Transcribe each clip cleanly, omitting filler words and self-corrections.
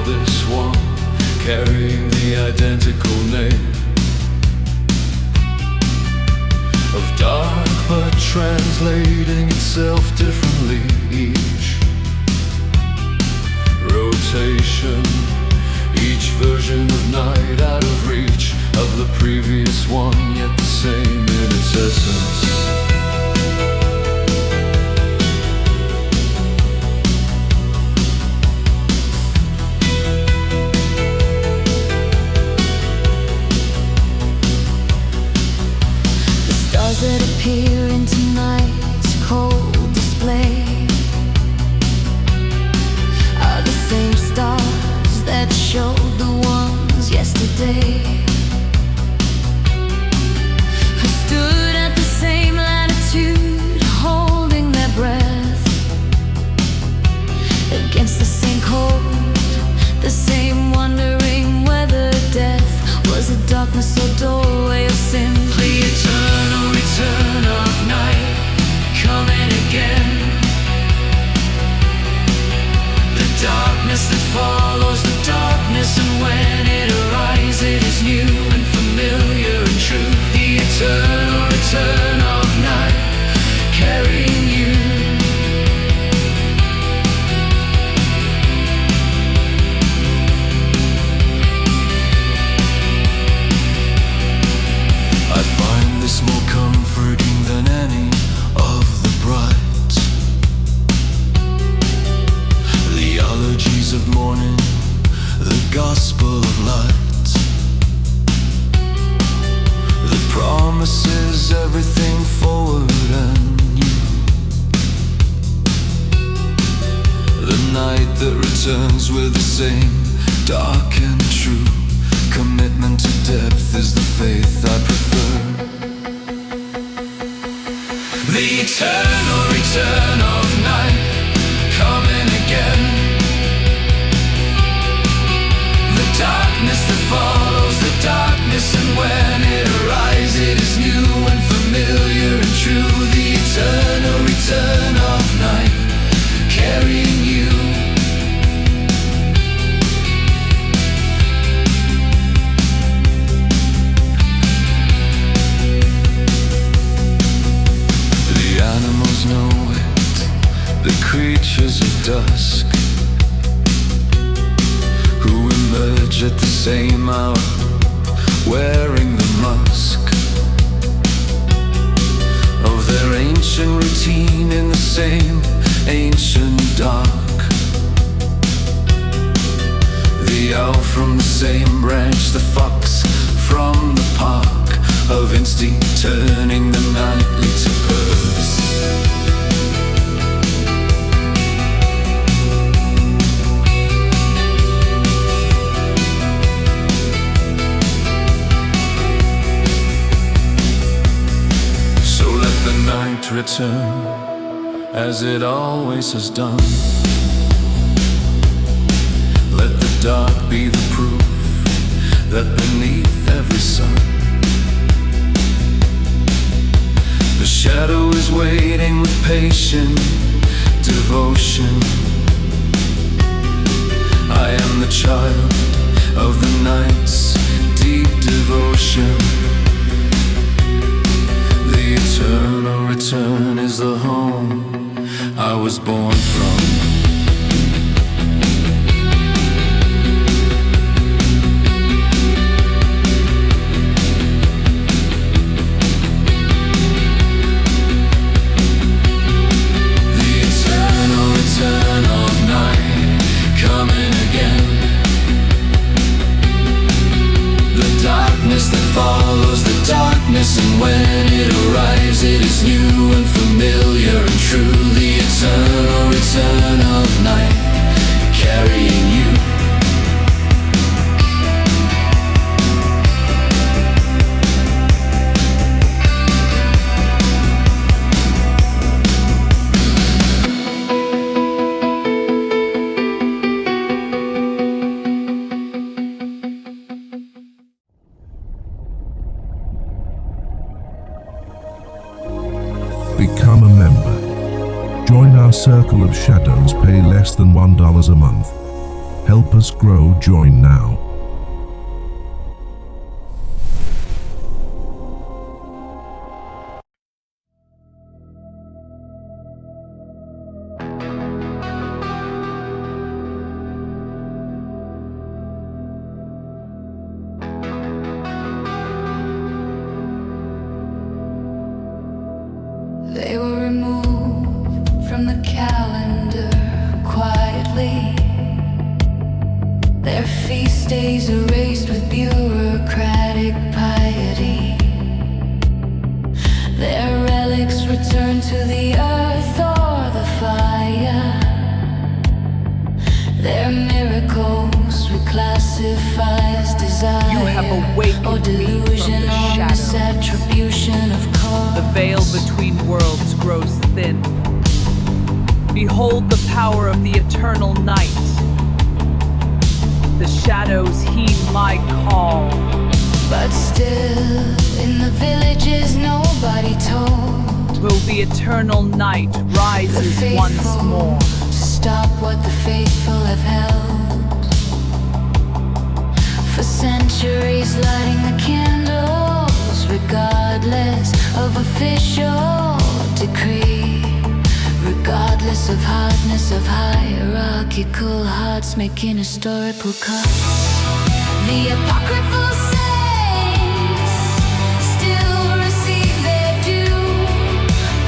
this one, carrying the identical name of dark, but translating itself differently each rotation, each version of night out of reach of the previous one, yet the same in its essence. The stars that appear in tonight's cold display are the same stars that showed the ones yesterday, who stood at the same latitude, holding their breath against the same cold, the same wondering whether death was a darkness or doorway or simply eternal return of night coming again. The darkness that follows the darkness, and when it arises it is new and familiar and true. The eternal return of night carrying you. I find this more comforting than any of the bright theologies of morning, the gospel of light, that promises everything forward and new. The night that returns with the same dark and true commitment to depth is the faith I prefer. The eternal return of night coming again. The darkness that follows the darkness, and when it arises it is new and familiar and true. The eternal return of night carrying you. The animals know it, the creatures of dusk, who emerge at the same hour, wearing the mask of their ancient routine in the same ancient dark. The owl from the same branch, the fox from the park of instinct, turning the nightly to purpose. Night return as it always has done. Let the dark be the proof that beneath every sun the shadow is waiting with patient devotion. I am the child of the night's deep devotion. The eternal return is the home I was born from. The eternal return of night coming again. The darkness that follows the darkness, and when it arrives it is new and familiar and true. The eternal return of night carrying you. Become a member. Join our circle of shadows, pay less than $1 a month. help us grow, join now. They were removed from the calendar quietly. Their feast days erased with bureaucratic piety. Their relics returned to the earth or the fire. Their miracles reclassify as desire. You have awakened or delusion me from the or shadows. misattribution of cause. The veil between worlds grows thin. Behold the power of the eternal night. The shadows heed my call. But still, in the villages nobody told. Will the eternal night The rises faithful once more. to stop what the faithful have held. For centuries lighting the candles, regardless of official decree. Regardless of hardness of hierarchical hearts making historical cuts. The apocryphal saints still receive their due.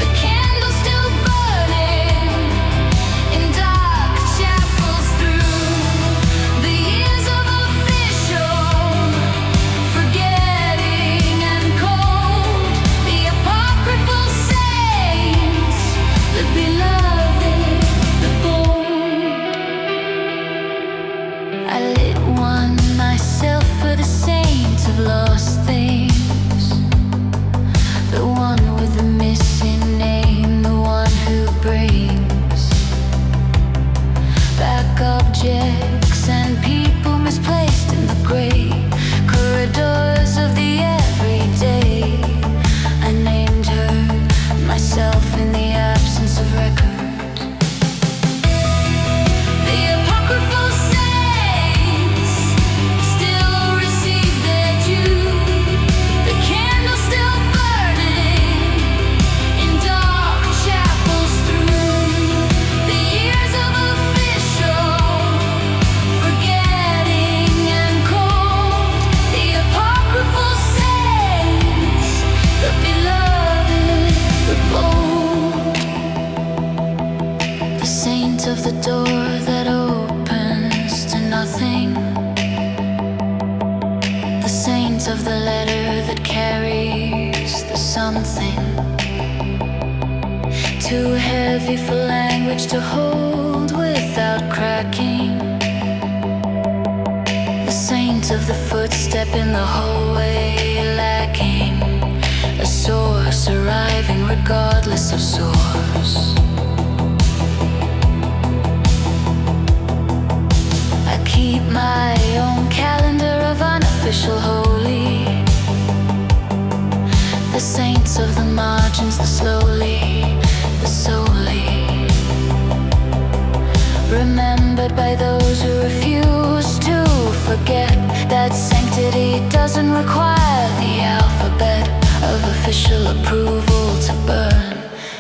The candle's still burning in dark chapels through the years of official forgetting and cold. The apocryphal saints, the beloved, the bold. I lit one myself for the saint of lost things. The one with the missing name, the one who brings back objects and people misplaced in the gray corridors of the everyday. I named her myself in the absence of record. The apocryphal saints still receive their due. The candle's still burning in dark chapels through the years of official forgetting and cold. The apocryphal saints, the beloved, the bold. The saint of the door that opens to nothing. The saint of the letter that carries the something. Too heavy for language to hold without cracking. The saint of the footstep in the hallway lacking. A source arriving regardless of source. I keep my own calendar of unofficial holy. The saints of the margins, the slowly, the solely. Remembered by those who refuse to forget that sanctity doesn't require the alphabet of official approval to burn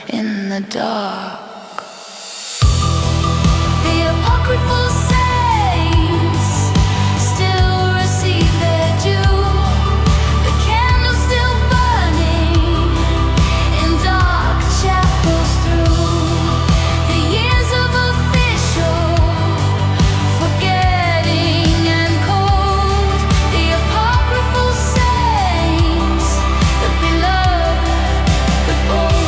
in the dark. The apocryphal saints still receive their due. The candle's still burning in dark chapels through the years of official forgetting and cold. The apocryphal saints, the beloved, the bold.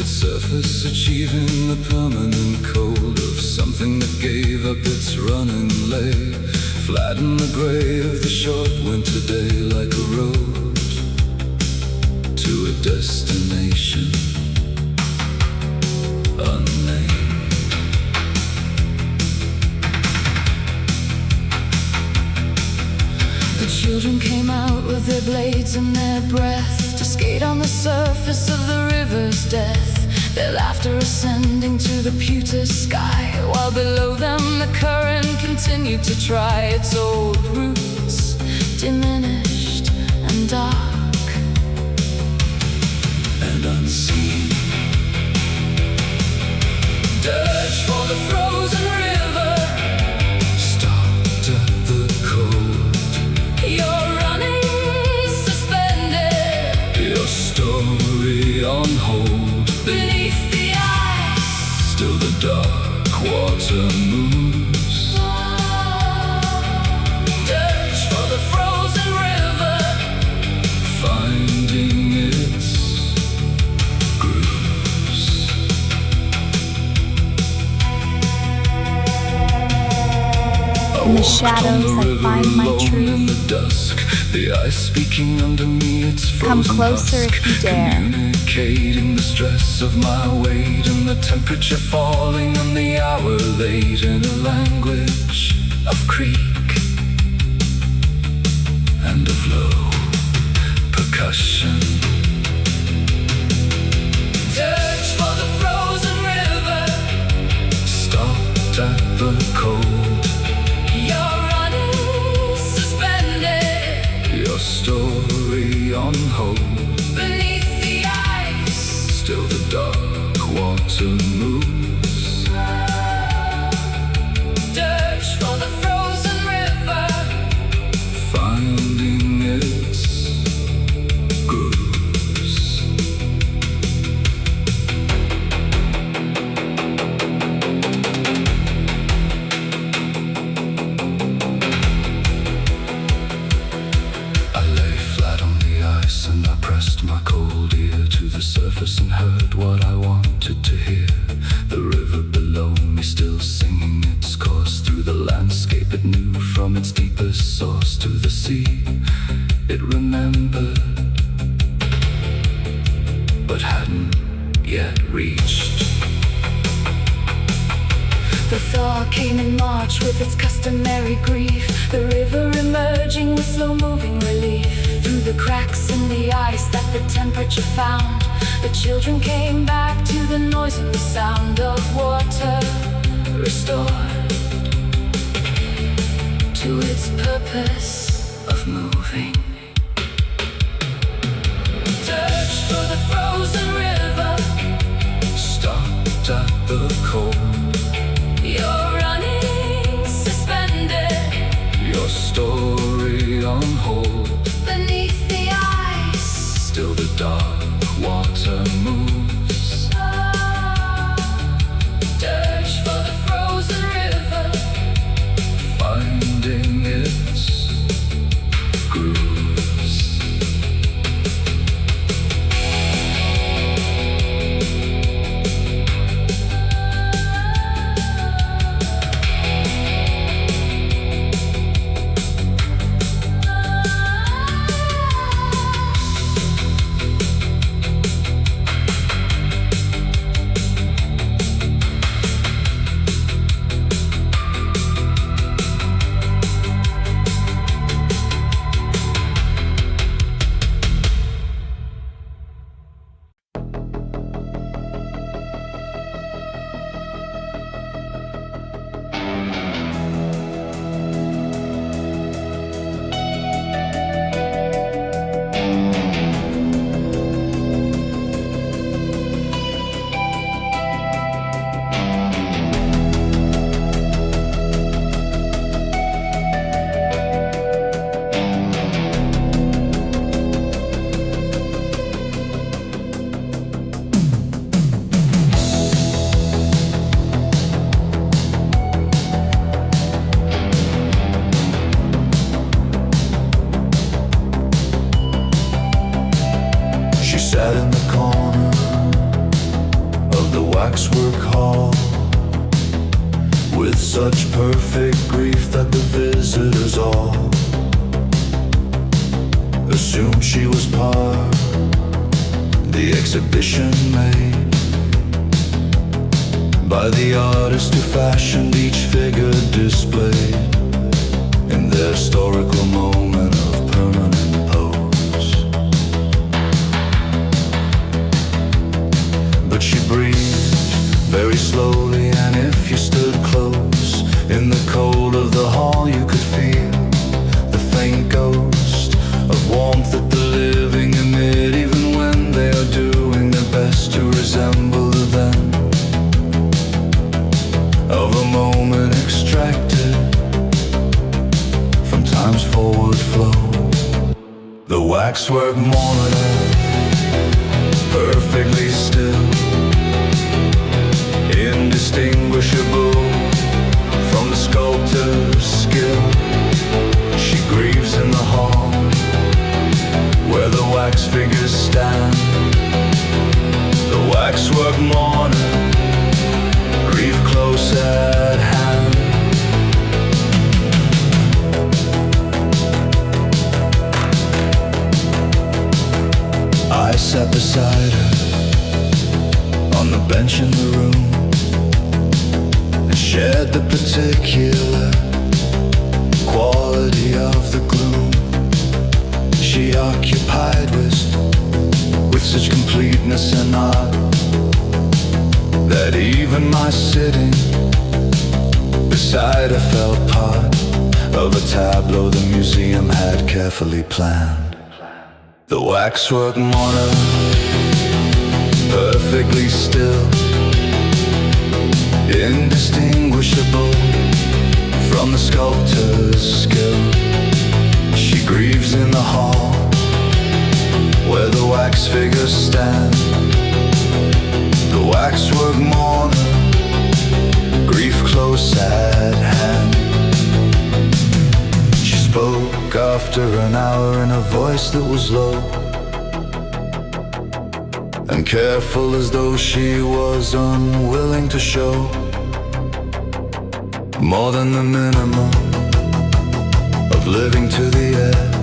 its surface, achieving the permanent cold of something that gave up its running lay. Flatten the gray of the short winter day like a road to a destination unnamed. The children came out with their blades and their breath to skate on the surface of the river's death. Their laughter ascending to the pewter sky, while below them the current continued to try its old roots, diminished and dark and unseen. Dirge for the frozen river, stopped at the cold. you're running suspended, Your story on hold. beneath the ice. Still the dark water moves. Dirge for the frozen river, Finding its grooves. In the shadows I find my truth. In the dusk, the ice speaking under me, its frozen Come closer husk, if you dare. communicating the stress of my weight and the temperature falling and the hour late in a language of creak and of low percussion. dirge for the frozen river, Stopped at the cold. you're running suspended, Your story on hold. beneath the ice. Still the dark water moves. Dirge for the frozen river, Finding its grooves. I lay flat on the ice and I pressed my cold ear to the surface and heard what I wanted to hear. The river below me still singing its course through the landscape it knew from its deepest source to the sea. It remembered, but hadn't yet reached. the thaw came in March with its customary grief. The river emerging with slow-moving relief. Through the cracks in the ice that the temperature found, the children came back to the noise and the sound of water restored to its purpose of moving. Dirge for the frozen river, Stopped at the cold. you're running suspended, Your story on hold. beneath the ice. Still the dark water moves. Dirge for the frozen river, Finding its grooves. waxwork hall with such perfect grief that the visitors all assumed she was part the exhibition made by the artist who fashioned each figure displayed in their historical moment of permanent pose. But she breathed very slowly, and if you stood close in the cold of the hall, you could feel the faint ghost of warmth that the living emit, even when they are doing their best to resemble the then of a moment extracted from time's forward flow. The waxwork mourner, perfectly still, indistinguishable from the sculptor's skill. She grieves in the hall where the wax figures stand. The waxwork mourner, grief close at hand. I sat beside her on the bench in the room and shared the particular quality of the gloom she occupied with such completeness and art that even my sitting beside her felt part of a tableau the museum had carefully planned. The waxwork mourner, perfectly still, indistinguishable from the sculptor's skill. She grieves in the hall where the wax figures stand. The waxwork mourner, grief close at hand. She spoke after an hour in a voice that was low and careful, as though she was unwilling to show more than the minimum of living to the edge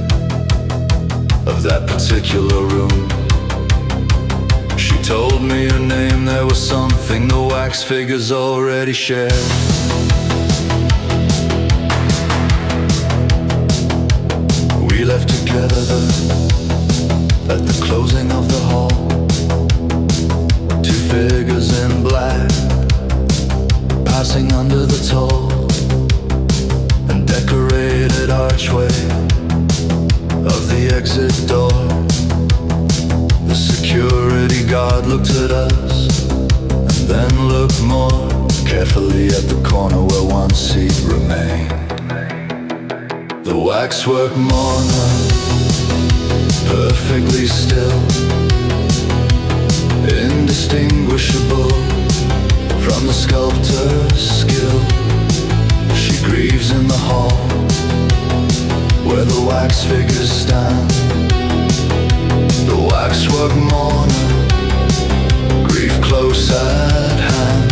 of that particular room. She told me her name, there was something the wax figures already shared. We left together at the closing of the hall. Two figures in black passing under the tall and decorated archway of the exit door. The security guard looked at us and then looked more carefully at the corner where one seat remained. The waxwork mourner, perfectly still, indistinguishable from the sculptor's skill. She grieves in the hall where the wax figures stand. The waxwork mourner, grief close at hand.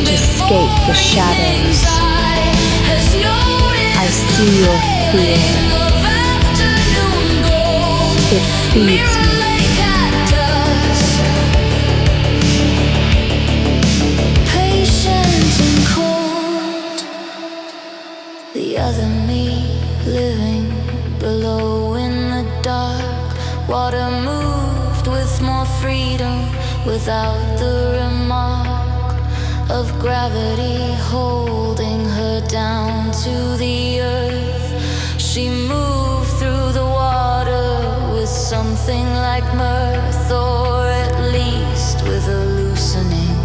cannot escape the shadows. I see your fear. It feeds me. Patient and cold. The other me living below in the dark. Water moved with more freedom without the remark of gravity holding her down to the earth. She moved through the water with something like mirth, or at least with a loosening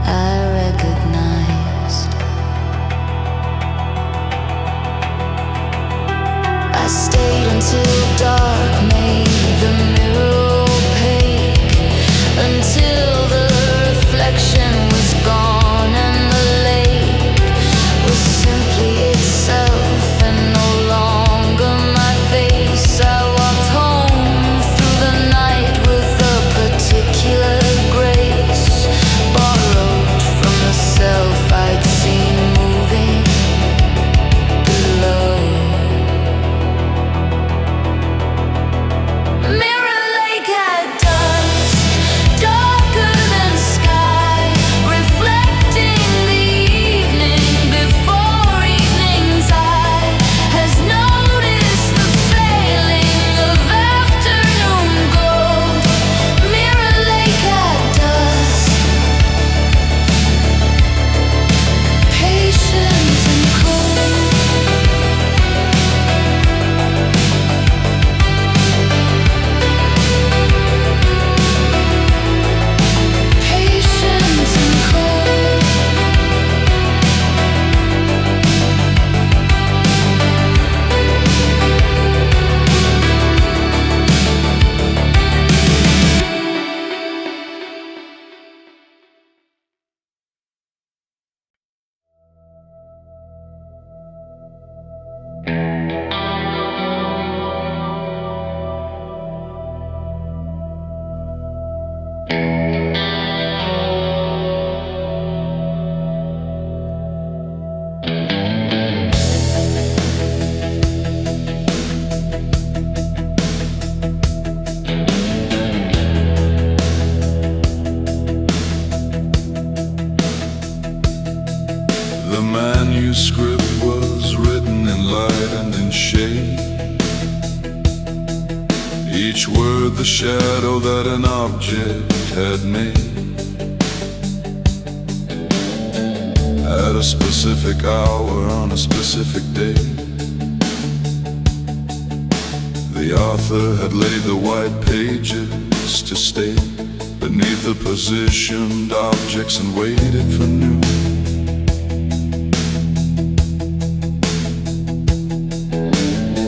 I recognized. I stayed until dark made the mirror opaque, until the reflection was gone and the lake was simply itself and no longer my face. I walked home through the night with a particular grace, borrowed from the self I'd seen moving below. Mirror lake had dust, darker than sky, reflecting the evening before evening's eye has noticed the failing of afternoon gold. Mirror lake had dust, patient and cold. Patient and cold. The manuscript was written in light and in shade, each word the shadow that an object had made. At a specific hour on a specific day, the author had laid the white pages to stay beneath the positioned objects and waited for noon.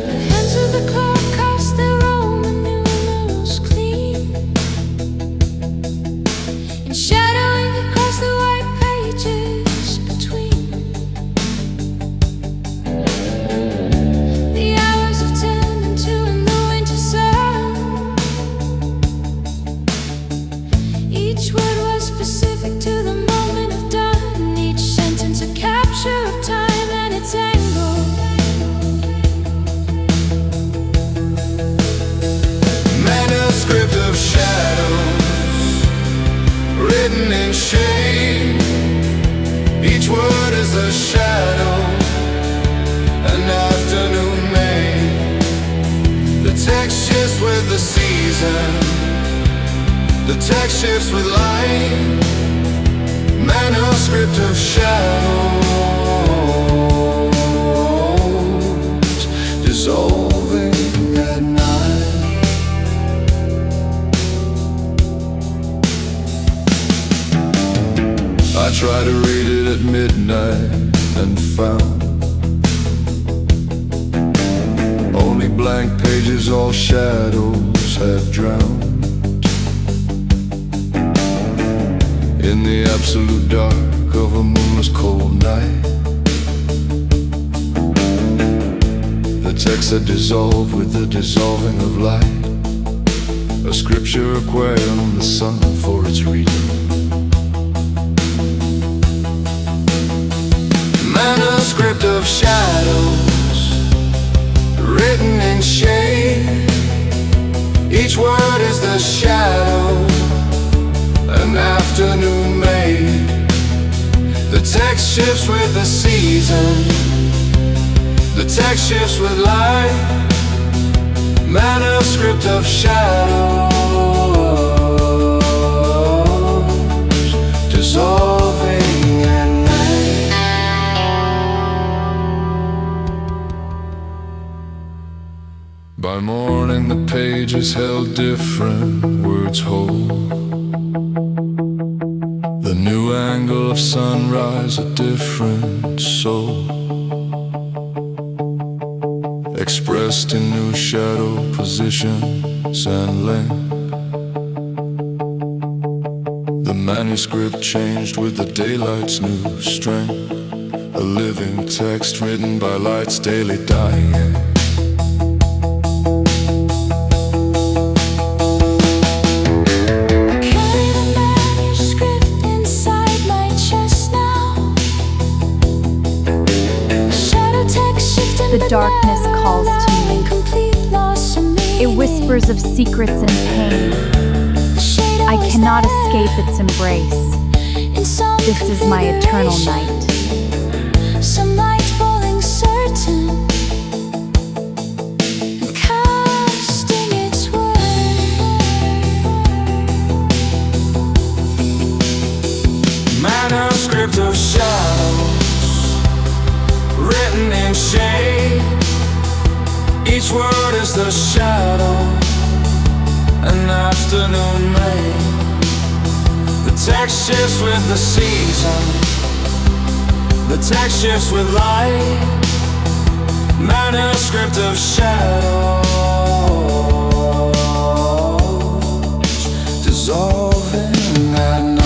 The hands of the clock cast their Roman numerals clean, and shadowing across the white pages between. The hours of 10 and 2 in the winter sun. Each word was specific to the moment of dawn, each sentence a capture of time and its angle. Manuscript of shadows, written in shade. Each word is a shadow, an afternoon made. The text shifts with the season, the text shifts with light. Manuscript of shadows, dissolving at night. I tried to read it at midnight and found only blank pages, all shadows had drowned. In the absolute dark of a moonless cold night, the text had dissolved with the dissolving of light. A scripture aquarium, the sun for its reading. Manuscript of shadows, written in shade. Each word is the shadow an afternoon made. The text shifts with the season, the text shifts with light. Manuscript of shadows, dissolving at night. By morning the pages held different words whole. The new angle of sunrise, a different soul, expressed in new shadow positions and length. The manuscript changed with the daylight's new strength, a living text written by light's daily dying. The darkness calls to me. It whispers of secrets and pain. I cannot escape its embrace. This is my eternal night. Some light falling certain, and casting its word. Manuscript of shadows, written in shade. Each word is the shadow an afternoon made. The text shifts with the season, the text shifts with light. Manuscript of shadows, dissolving at night.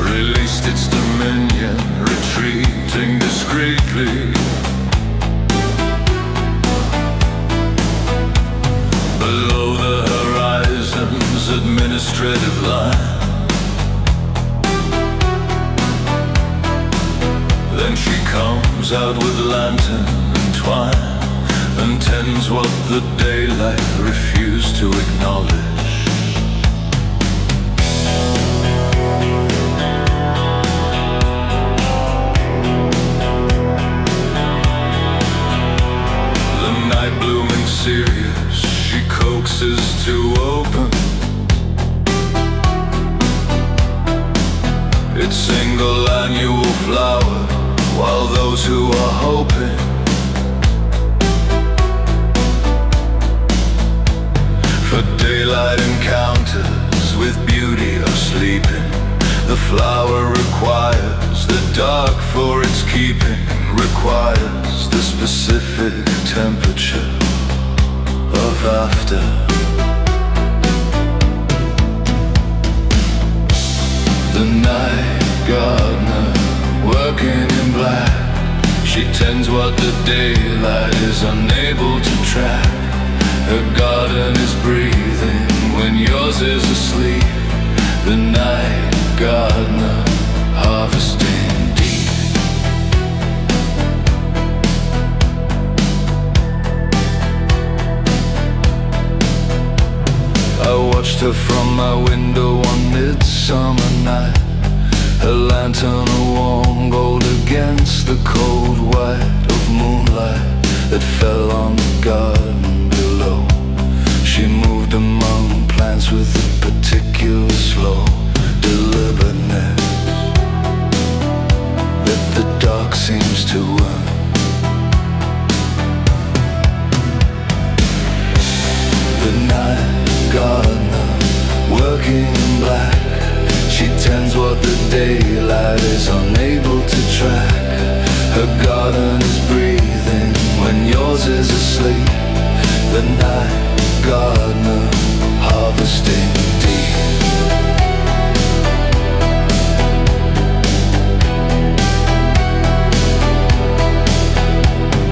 Released its dominion, retreating discreetly. Below the horizon's administrative line. Then she comes out with lantern and twine, and tends what the daylight refused to acknowledge. The night blooming serious, she coaxes to open its single annual flower, while those who are hoping for daylight encounters with beauty are sleeping. The flower requires the dark for its keeping, requires the specific temperature of after. The night gardener working in black, she tends what the daylight is unable to track. Her garden is breathing when yours is asleep. The night gardener harvesting deep. I watched her from my window one midsummer night. Her lantern a warm gold against the cold white of moonlight that fell on the garden below. She moved a daylight is unable to track. Her garden is breathing when yours is asleep. The night gardener harvesting deep.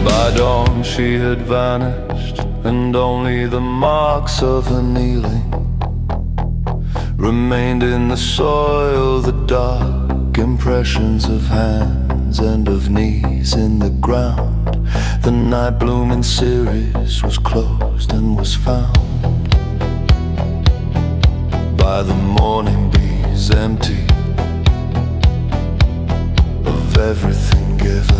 By dawn she had vanished, and only the marks of her kneeling remained in the soil, the dark impressions of hands and of knees in the ground. The night blooming series was closed and was found by the morning bees, empty of everything given.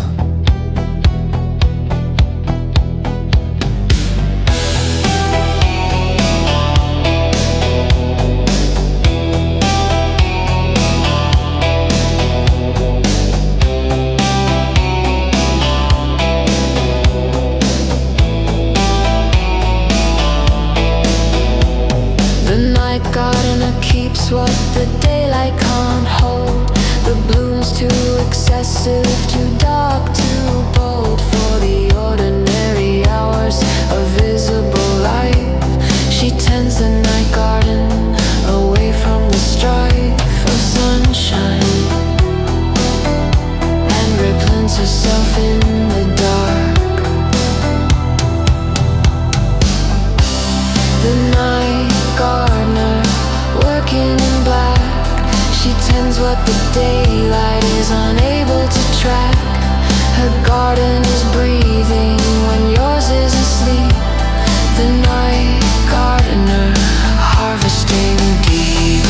What the daylight can't hold. The bloom's too excessive, too dark, too bold for the ordinary hours of visible life. She tends the night garden away from the strife of sunshine and replens herself in the dark. The night gardener working in black, she tends what the daylight is unable to track. Her garden is breathing when yours is asleep. The night gardener harvesting deep.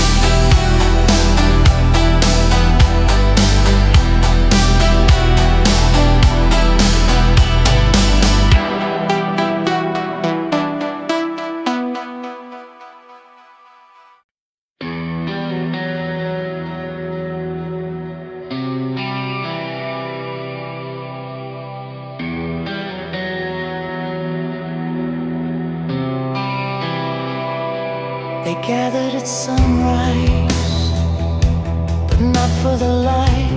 They gathered at sunrise, but not for the light.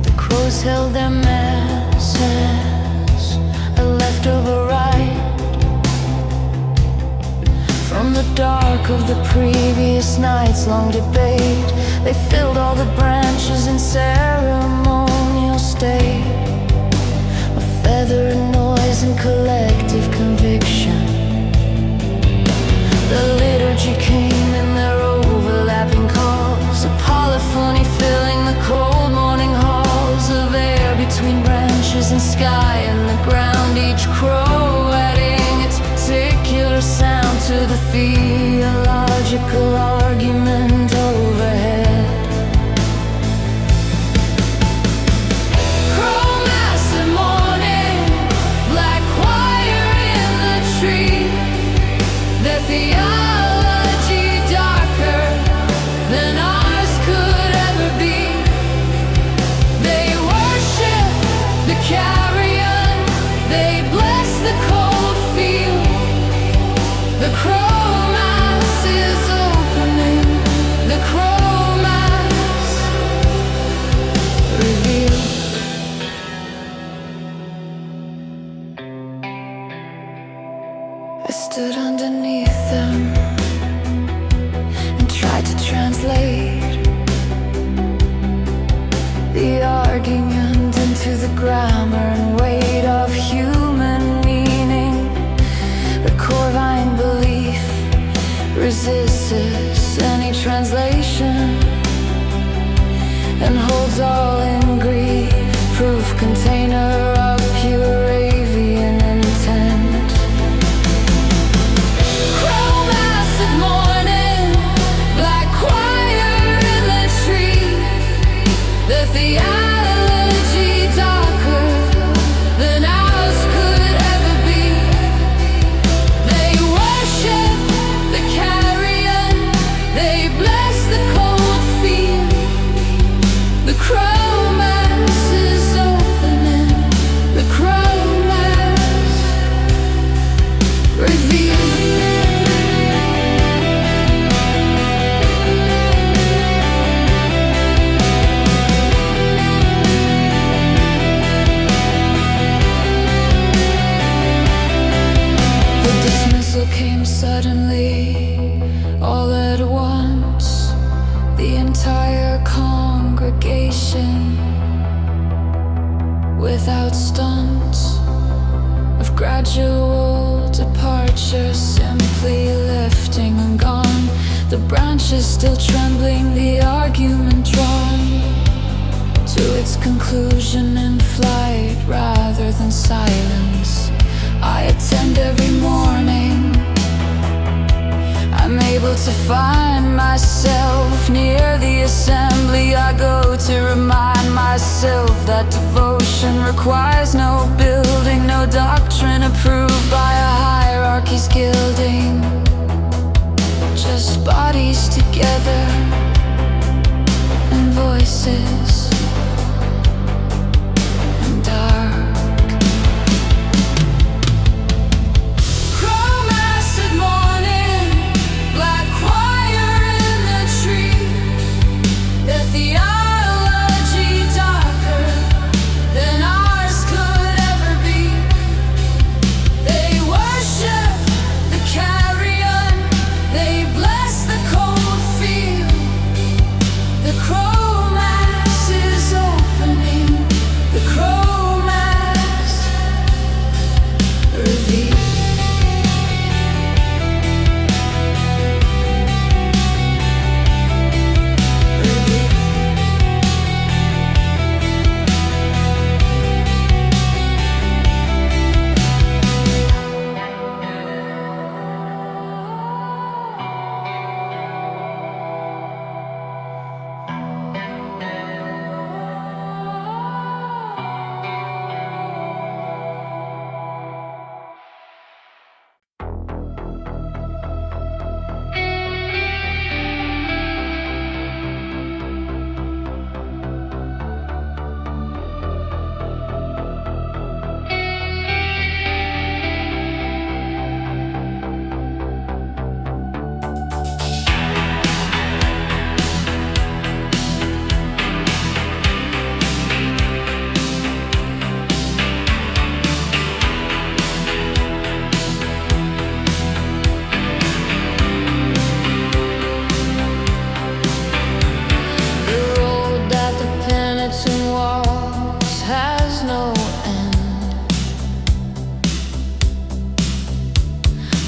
The crows held their masses, a leftover rite from the dark of the previous night's long debate. They filled all the branches in ceremonial state, a feather, a noise, and collective conviction. The liturgy came in their overlapping calls, a polyphony filling the cold morning halls of air between branches and sky and the ground. Each crow adding its particular sound to the theological argument overhead. Crow mass and morning, black choir in the tree. Their theology darker than ours could ever be. They worship the carrion, they bless the cold field. The crow mass is opening, the crow mass revealed. I stood underneath them and tried to translate the argument into the grammar and weight of human meaning. But Corvine belief resists any translation and holds all in grief, proof container of pure avian intent. Morning, black choir in the tree. The theology darker than ours could ever be. They worship the carrion, they bless the cold field. The the entire congregation without stunts of gradual departure, simply lifting and gone. The branches still trembling, the argument drawn to its conclusion in flight rather than silence. I attend every morning. I'm able to find myself near the assembly. I go to remind myself that devotion requires no building, no doctrine approved by a hierarchy's gilding. Just bodies together and voices and dark. Theology darker than ours could ever be. They worship the carrion, they bless the cold field. The crow mass is opening, the crow mass revealed.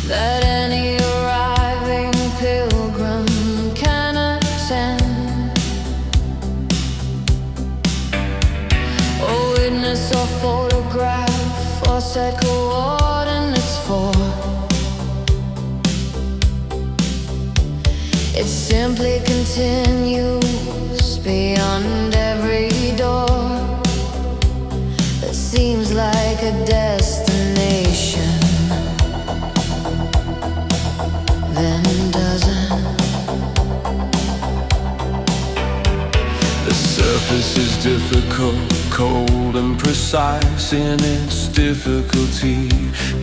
That any arriving pilgrim can attend, or witness or photograph or set coordinates for. It simply continues beyond every door that seems like a destination, then doesn't. The surface is difficult, cold and precise in its difficulty.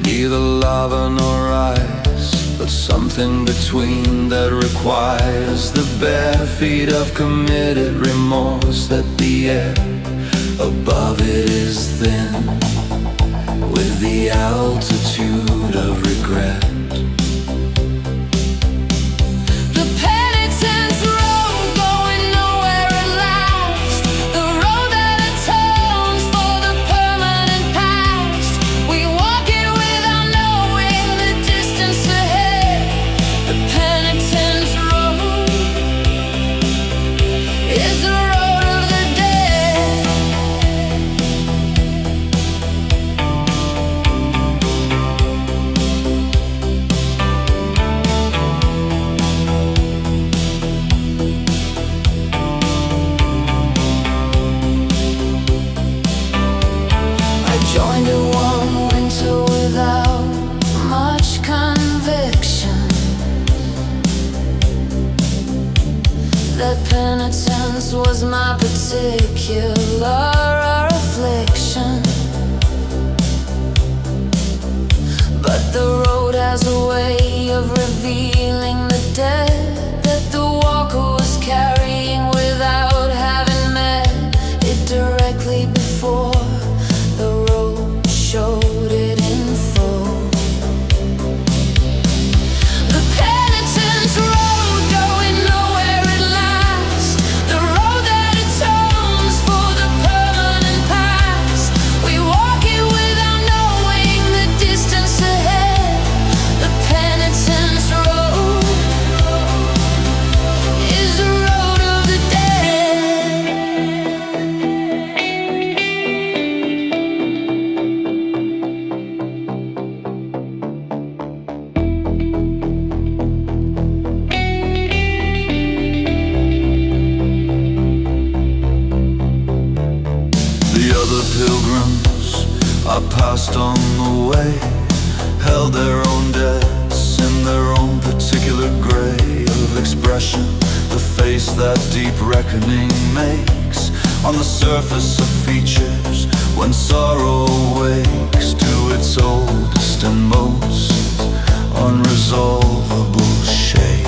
Neither lava nor ice, but something between that requires the bare feet of committed remorse. That the air above it is thin with the altitude of regret. That penitence was my particular affliction, but the road has a way of revealing the debt that the walker was carrying without having met it directly before. The road showed it in full. The penitence road going nowhere at last. I passed on the way, held their own debts in their own particular grey of expression, the face that deep reckoning makes on the surface of features when sorrow wakes to its oldest and most unresolvable shape.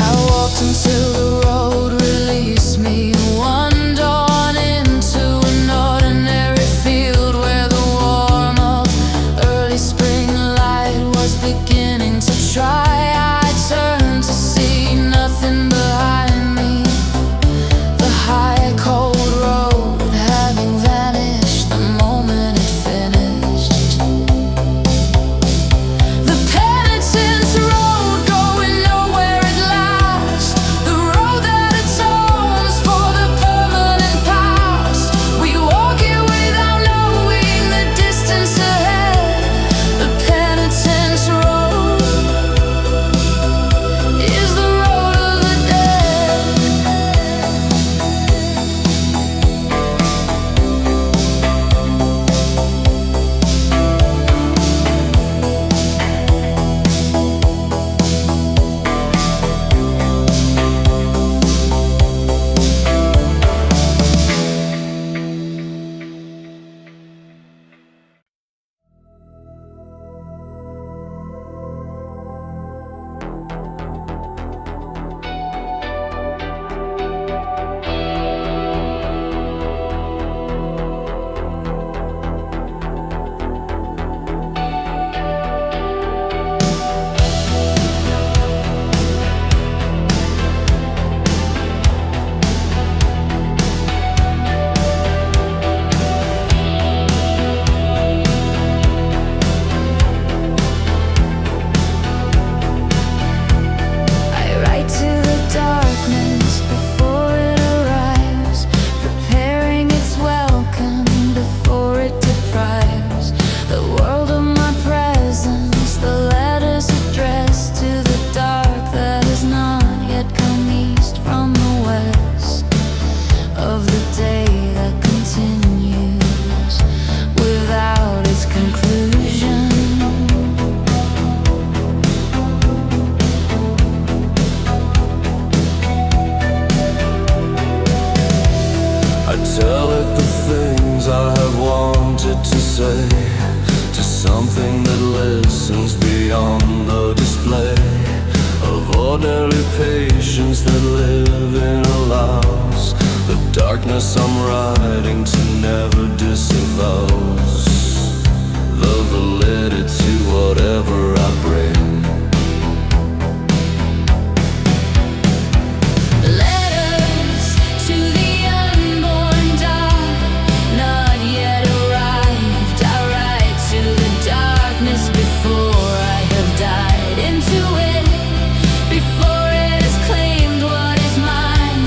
I walked until the road released me one dawn into an ordinary field where the warmth of early spring light was beginning to try. I turned to see nothing behind me, the high cold road having vanished the moment it finished. The penitent's road going nowhere at last, the road that atones for the permanent past. We walk it without knowing the distance ahead. The penitent's road is the road of the dead. I write to the darkness before it arrives, preparing its welcome before it deprives the world of my presence. The letters addressed to the dark that has not yet come east from the west of the day that continues without its conclusion. I tell it the things I have wanted to say, to something that listens beyond the display of ordinary patience that live in a louse. The darkness I'm writing to never disavows the validity whatever I bring. Letters to the unborn dark, not yet arrived. I write to the darkness before I have died into it, before it has claimed what is mine.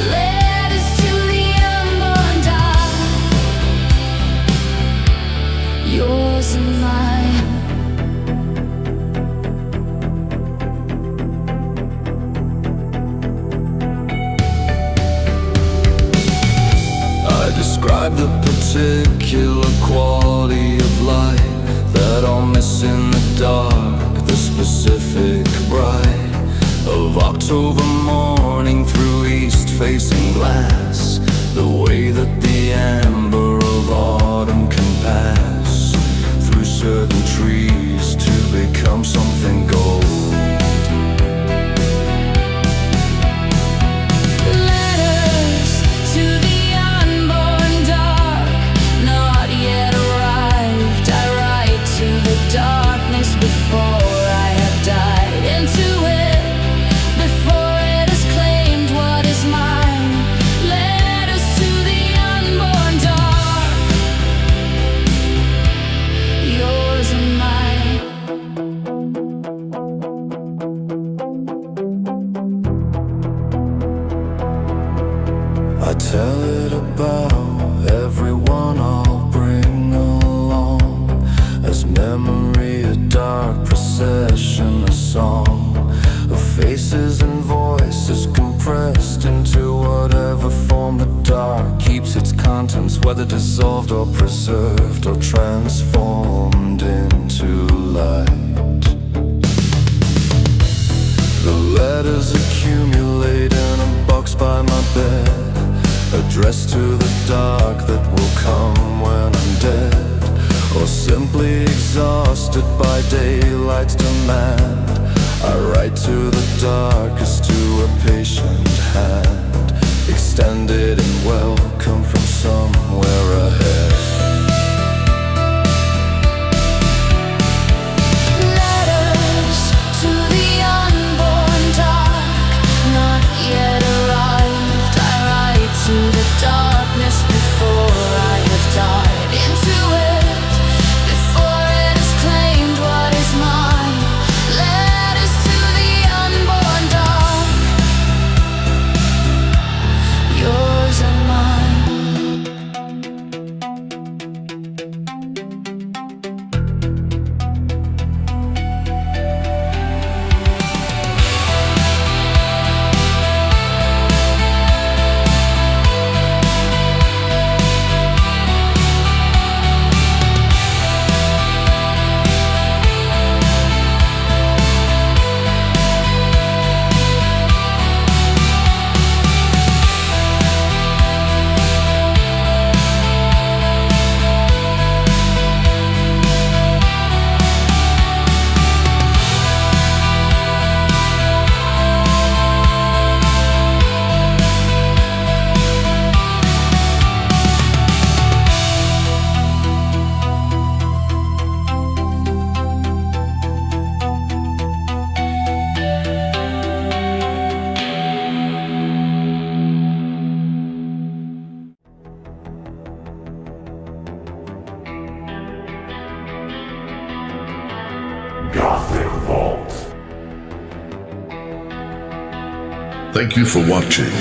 Letters to the unborn dark, yours and mine. I describe the particular quality of light that I'll miss in the dark, the specific bright of October morning through east-facing glass, the way that the amber of autumn can pass through certain trees to become something gold. Letters to the unborn dark, not yet arrived. I write to the darkness before I have died into it, before it has claimed what is mine. Letters to the unborn dark, yours and mine. I tell it about everyone I'll bring along as memory a dark procession. obsession, a song of faces and voices compressed into whatever form the dark keeps its contents, whether dissolved or preserved or transformed into light. The letters accumulate in a box by my bed, addressed to the dark that will come when I'm dead, or simply exhausted by daylight's demand. I write to the darkest, to a patient hand, extended in welcome from somewhere ahead. Letters to the unborn dark, not yet arrived. I write to the darkness before I have died into it, before it has claimed what is mine. Letters to the unborn dark, yours and mine. Gothic Vault. Thank you for watching.